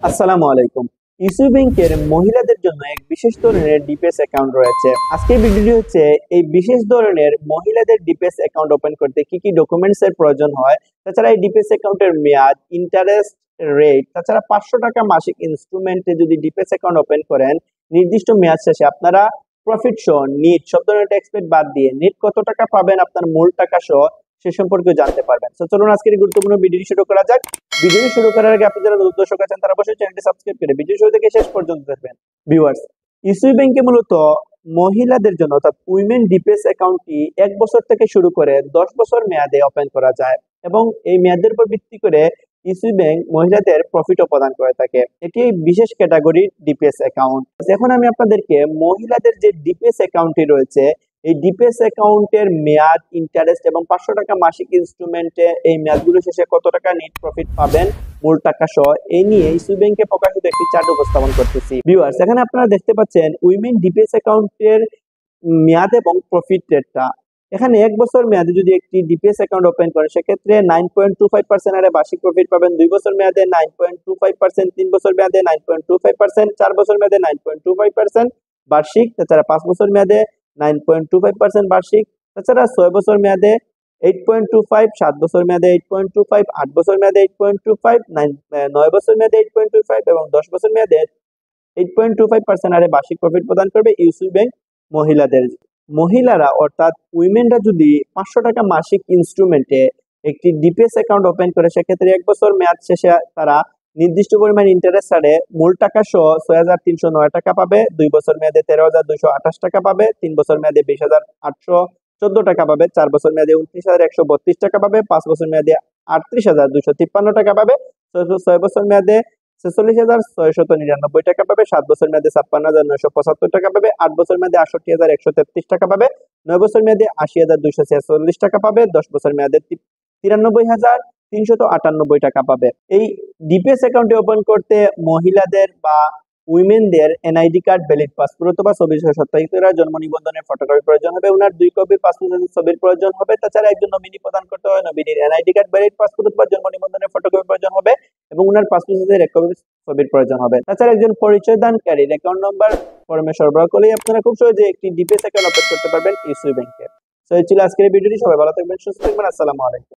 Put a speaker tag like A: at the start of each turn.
A: আসসালামু আলাইকুম। ইসি ব্যাংকের মহিলাদের জন্য এক বিশেষ ধরনের ডিপিএস অ্যাকাউন্ট রয়েছে। আজকের ভিডিওটি হচ্ছে এই বিশেষ ধরনের মহিলাদের ডিপিএস অ্যাকাউন্ট ওপেন করতে কি কি ডকুমেন্টস এর প্রয়োজন হয়, তাছাড়া এই ডিপিএস অ্যাকাউন্টের মেয়াদ, ইন্টারেস্ট রেট, তাছাড়া 500 টাকা মাসিক ইনস্ট্রুমেন্টে যদি ডিপিএস অ্যাকাউন্ট ওপেন করেন নির্দিষ্ট মেয়াদ শেষে আপনারা প্রফিট সহ নিট সব ধরনের ট্যাক্স পেড বাদ দিয়ে নিট কত টাকা পাবেন আপনার মূল টাকা সহ সে সম্পর্কে জানতে পারবেন। তো চলুন আজকের এই গুরুত্বপূর্ণ ভিডিওটি শুরু করা যাক। ভিডিওটি শুরু করার আগে আপনি যারা নতুন দর্শক আছেন তারা অবশ্যই চ্যানেলটি সাবস্ক্রাইব করে ভিডিও শুরু থেকে শেষ পর্যন্ত দেখবেন। ভিউয়ার্স, ইসি ব্যাংকে মূলত মহিলাদের জন্য অর্থাৎ উইমেন ডিপিএস অ্যাকাউন্টটি 1 বছর থেকে শুরু করে 10 বছর মেয়াদে ওপেন করা যায় এবং এই মেয়াদের উপর ভিত্তি করে ইসি ব্যাংক মহিলাদের প্রফিটও প্রদান করে থাকে। এটি বিশেষ ক্যাটাগরির ডিপিএস অ্যাকাউন্ট। এখন আমি আপনাদেরকে মহিলাদের যে ডিপিএস অ্যাকাউন্টটি রয়েছে এই ডিপিএস অ্যাকাউন্টের মেয়াদ, ইন্টারেস্ট এবং 500 টাকা মাসিক ইনস্ট্রুমেন্টে এই মেয়াদগুলো শেষে কত টাকা নেট প্রফিট পাবেন মূল টাকা সহ এই নিয়ে ইসি ব্যাংকে প্রকাশিত একটি চার্ট উপস্থাপন করতেছি। ভিউয়ার্স, এখানে আপনারা দেখতে পাচ্ছেন উইমেন ডিপিএস অ্যাকাউন্টের মেয়াদ এবং প্রফিট রেটটা। এখানে 1 বছর মেয়াদে যদি একটি ডিপিএস অ্যাকাউন্ট ওপেন করেন সেক্ষেত্রে 9.25% হারে বার্ষিক প্রফিট পাবেন। 2 বছর মেয়াদে 9.25%, 3 বছর মেয়াদে 9.25%, 4 বছর মেয়াদে 9.25% বার্ষিক, তাছাড়া 5 বছর মেয়াদে 9.25% বার্ষিক, তাছাড়া 6 বছর মেয়াদে 8.25, 7 বছর মেয়াদে 8.25, 8 বছর মেয়াদে 8.25, 9 বছর মেয়াদে 8.25 এবং 10 বছর মেয়াদে 8.25% হারে বার্ষিক প্রফিট প্রদান করবে ইউসি ব্যাংক মহিলাদের। মহিলারা অর্থাৎ উইমেনরা যদি 500 টাকা মাসিক ইনস্ট্রুমেন্টে একটি ডিপিএস অ্যাকাউন্ট ওপেন করে সেক্ষেত্রে 1 বছর মেয়াদ শেষে তারা নির্দিষ্ট পরিমাণ ইন্টারেস্ট হারে মূল টাকা সহ 6,309 টাকা পাবে। 2 বছর মেয়াদে 13,228 টাকা পাবে। 3 বছর মেয়াদে 20,814 টাকা পাবে। 4 বছর মেয়াদে 29,132 টাকা পাবে। 5 বছর মেয়াদে 38,253 টাকা পাবে। 6 বছর মেয়াদে 46,699 টাকা পাবে। 7 বছর মেয়াদে 56,975 টাকা পাবে। 8 বছর মেয়াদে 68,133 টাকা পাবে। 9 বছর মেয়াদে 80,246 টাকা পাবে। 10 বছর মেয়াদে 93,398 টাকা পাবে। এই ডিপিএস অ্যাকাউন্টে ওপেন করতে মহিলাদের বা উইমেনদের এনআইডি কার্ড, ভ্যালিড পাসপোর্ট অথবা ছবিসহ সত্যায়িত জন্ম নিবন্ধনের ফটোকপি প্রয়োজন হবে। উনার 2 কপি পাসপোর্ট ছবির প্রয়োজন হবে। তাছাড়া একজন নমিনি প্রদান করতে হয়। নমিনির এনআইডি কার্ড, ভ্যালিড পাসপোর্ট অথবা জন্ম নিবন্ধনের ফটোকপি প্রয়োজন হবে এবং উনার পাসপোর্ট সাইজের 1 কপি ছবির প্রয়োজন হবে। তাছাড়া একজন পরিচয় দানকারীর অ্যাকাউন্ট নাম্বার ফর্মে সরবরাহ করলেই আপনারা খুব সহজে একটি ডিপিএস অ্যাকাউন্ট ওপেন করতে পারবেন ইসি ব্যাংকে। তো এই ছিল আজকের ভিডিওটি। সবাই ভালো থাকবেন, সুস্থ থাকবেন। আসসালামু আলাইকুম।